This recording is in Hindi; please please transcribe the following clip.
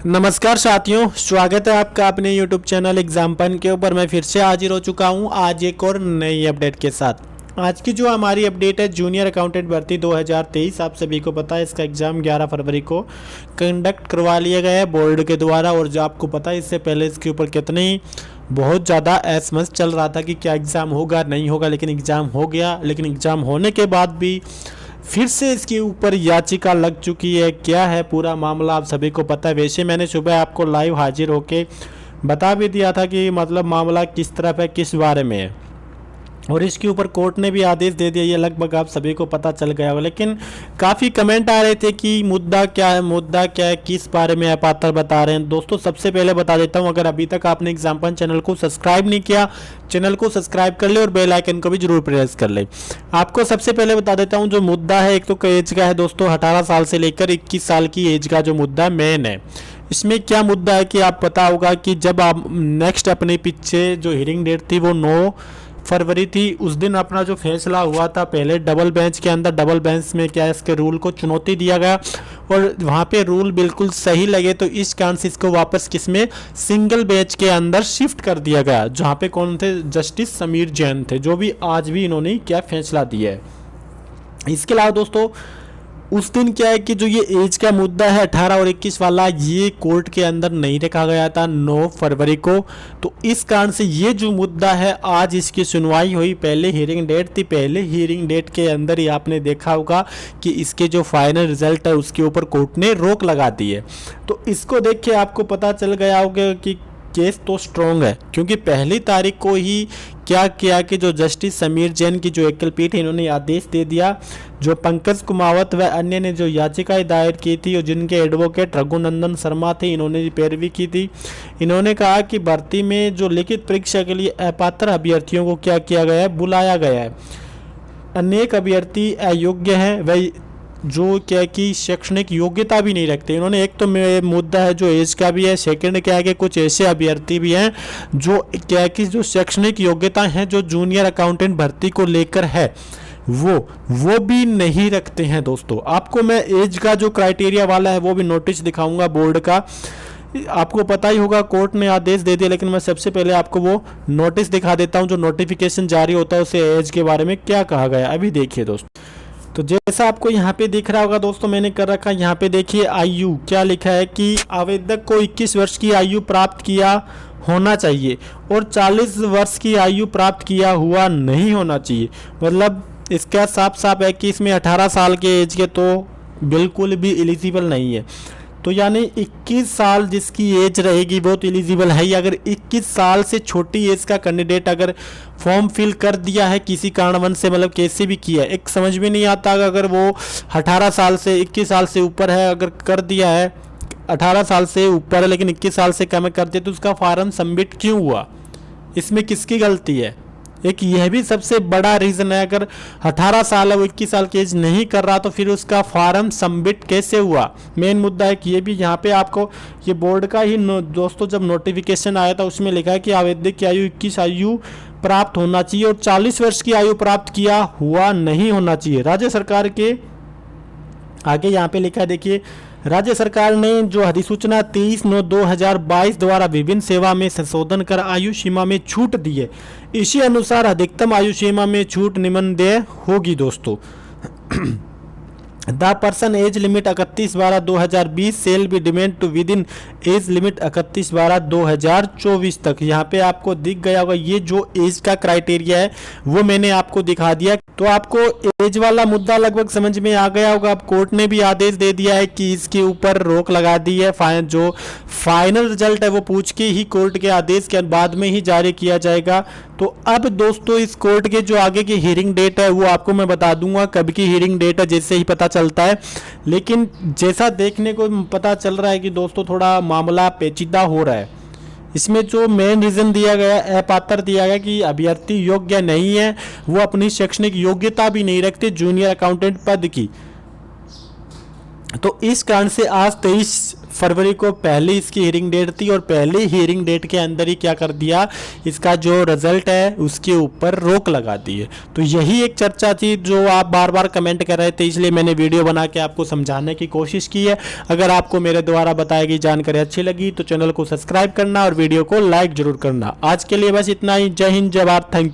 नमस्कार साथियों, स्वागत है आपका अपने YouTube चैनल एग्जाम्पन के ऊपर। मैं फिर से हाजिर हो चुका हूं आज एक और नई अपडेट के साथ। आज की जो हमारी अपडेट है जूनियर अकाउंटेंट भर्ती 2023। आप सभी को पता है इसका एग्ज़ाम 11 फरवरी को कंडक्ट करवा लिया गया है बोर्ड के द्वारा। और जो आपको पता है इससे पहले इसके ऊपर कितनी बहुत ज़्यादा एसएमएस चल रहा था कि क्या एग्ज़ाम होगा नहीं होगा, लेकिन एग्ज़ाम हो गया। लेकिन एग्ज़ाम होने के बाद भी फिर से इसके ऊपर याचिका लग चुकी है। क्या है पूरा मामला आप सभी को पता है। वैसे मैंने सुबह आपको लाइव हाजिर होके बता भी दिया था कि मतलब मामला किस तरफ है, किस बारे में है, और इसके ऊपर कोर्ट ने भी आदेश दे दिया। ये लगभग आप सभी को पता चल गया होगा। लेकिन काफ़ी कमेंट आ रहे थे कि मुद्दा क्या है, किस बारे में अपात्र बता रहे हैं। दोस्तों सबसे पहले बता देता हूं, अगर अभी तक आपने एग्जाम्पल चैनल को सब्सक्राइब नहीं किया, चैनल को सब्सक्राइब कर ले और बेल आइकन को भी जरूर प्रेस कर ले। आपको सबसे पहले बता देता हूँ जो मुद्दा है, एक तो एज का है दोस्तों। 18 साल से लेकर 21 साल की एज का जो मुद्दा मेन है। इसमें क्या मुद्दा है कि आप पता होगा कि जब आप नेक्स्ट अपने पीछे जो हियरिंग डेट थी वो 9 फरवरी थी। उस दिन अपना जो फैसला हुआ था, पहले डबल बेंच के अंदर, डबल बेंच में क्या इसके रूल को चुनौती दिया गया और वहाँ पे रूल बिल्कुल सही लगे, तो इस कारण से इसको वापस किसमें सिंगल बेंच के अंदर शिफ्ट कर दिया गया, जहाँ पे कौन थे, जस्टिस समीर जैन थे, जो भी आज भी इन्होंने क्या फैसला दिया है। इसके अलावा दोस्तों उस दिन क्या है कि जो ये एज का मुद्दा है 18 और 21 वाला, ये कोर्ट के अंदर नहीं रखा गया था 9 फरवरी को। तो इस कारण से ये जो मुद्दा है आज इसकी सुनवाई हुई। पहले हियरिंग डेट थी, पहले हियरिंग डेट के अंदर ही आपने देखा होगा कि इसके जो फाइनल रिजल्ट है उसके ऊपर कोर्ट ने रोक लगा दी है। तो इसको देख के आपको पता चल गया होगा कि केस तो स्ट्रॉन्ग है, क्योंकि पहली तारीख को ही क्या किया कि जो जस्टिस समीर जैन की जो एकल पीठ है इन्होंने आदेश दे दिया। जो पंकज कुमावत व अन्य ने जो याचिकाएं दायर की थी और जिनके एडवोकेट रघुनंदन शर्मा थे, इन्होंने पैरवी की थी। इन्होंने कहा कि भर्ती में जो लिखित परीक्षा के लिए अपात्र अभ्यर्थियों को क्या किया गया है, बुलाया गया है। अनेक अभ्यर्थी अयोग्य हैं, वह जो क्या कि शैक्षणिक योग्यता भी नहीं रखते। इन्होंने एक तो मुद्दा है जो एज का भी है, सेकंड क्या है कि कुछ ऐसे अभ्यर्थी भी हैं जो क्या कि जो शैक्षणिक योग्यता है जो जूनियर अकाउंटेंट भर्ती को लेकर है वो भी नहीं रखते हैं। दोस्तों आपको मैं एज का जो क्राइटेरिया वाला है वो भी नोटिस दिखाऊंगा बोर्ड का। आपको पता ही होगा कोर्ट ने आदेश दे दिया, लेकिन मैं सबसे पहले आपको वो नोटिस दिखा देता हूँ जो नोटिफिकेशन जारी होता है उससे एज के बारे में क्या कहा गया। अभी देखिए दोस्तों, तो जैसा आपको यहाँ पे दिख रहा होगा दोस्तों, मैंने कर रखा है यहाँ पे देखिए आयु क्या लिखा है कि आवेदक को 21 वर्ष की आयु प्राप्त किया होना चाहिए और 40 वर्ष की आयु प्राप्त किया हुआ नहीं होना चाहिए। मतलब इसका साफ साफ है कि इसमें 18 साल के एज के तो बिल्कुल भी एलिजिबल नहीं है। तो यानी 21 साल जिसकी एज रहेगी वो तो एलिजिबल है ही। अगर 21 साल से छोटी एज का कैंडिडेट अगर फॉर्म फिल कर दिया है किसी कारणवश से, मतलब कैसे भी किया है, एक समझ में नहीं आता अगर वो 18 साल से 21 साल से ऊपर है, अगर कर दिया है 18 साल से ऊपर है लेकिन 21 साल से कम कर दिया, तो उसका फॉर्म सबमिट क्यों हुआ, इसमें किसकी गलती है। एक यह भी सबसे बड़ा रीज़न है, अगर 18 साल है वो 21 साल की एज नहीं कर रहा तो फिर उसका फॉर्म सबमिट कैसे हुआ। मेन मुद्दा है कि ये भी यहाँ पे आपको ये बोर्ड का ही दोस्तों जब नोटिफिकेशन आया था उसमें लिखा है कि आवेदक की आयु 21 आयु प्राप्त होना चाहिए और 40 वर्ष की आयु प्राप्त किया हुआ नहीं होना चाहिए। राज्य सरकार के आगे यहाँ पे लिखा है देखिए, राज्य सरकार ने जो अधिसूचना 23/9/2022 द्वारा विभिन्न सेवा में संशोधन कर आयु सीमा में छूट दी है, इसी अनुसार अधिकतम आयु सीमा में छूट निम्नदेय होगी दोस्तों। The person age limit 31/12/2020 shall be deemed to within age limit 31/12/2024 तक। यहाँ पे आपको दिख गया होगा ये जो एज का क्राइटेरिया है वो मैंने आपको दिखा दिया। तो आपको एज वाला मुद्दा लगभग समझ में आ गया होगा। अब कोर्ट ने भी आदेश दे दिया है कि इसके ऊपर रोक लगा दी है। जो फाइनल रिजल्ट है वो पूछ के ही कोर्ट के आदेश के बाद में ही जारी किया जाएगा। तो अब दोस्तों इस कोर्ट के जो आगे की हियरिंग डेट है वो आपको मैं बता दूंगा कब की हियरिंग डेट है, जैसे ही पता चलता है। लेकिन जैसा देखने को पता चल रहा है कि दोस्तों थोड़ा मामला पेचीदा हो रहा है। इसमें जो मेन रीज़न दिया गया, अपात्र दिया गया कि अभ्यर्थी योग्य नहीं है, वो अपनी शैक्षणिक योग्यता भी नहीं रखते जूनियर अकाउंटेंट पद की। तो इस कारण से आज 23 फरवरी को पहली इसकी हियरिंग डेट थी और पहली हियरिंग डेट के अंदर ही क्या कर दिया, इसका जो रिजल्ट है उसके ऊपर रोक लगा दी है। तो यही एक चर्चा थी जो आप बार बार कमेंट कर रहे थे, इसलिए मैंने वीडियो बना के आपको समझाने की कोशिश की है। अगर आपको मेरे द्वारा बताई गई जानकारी अच्छी लगी तो चैनल को सब्सक्राइब करना और वीडियो को लाइक जरूर करना। आज के लिए बस इतना ही। जय हिंद, जय भारत, थैंक यू।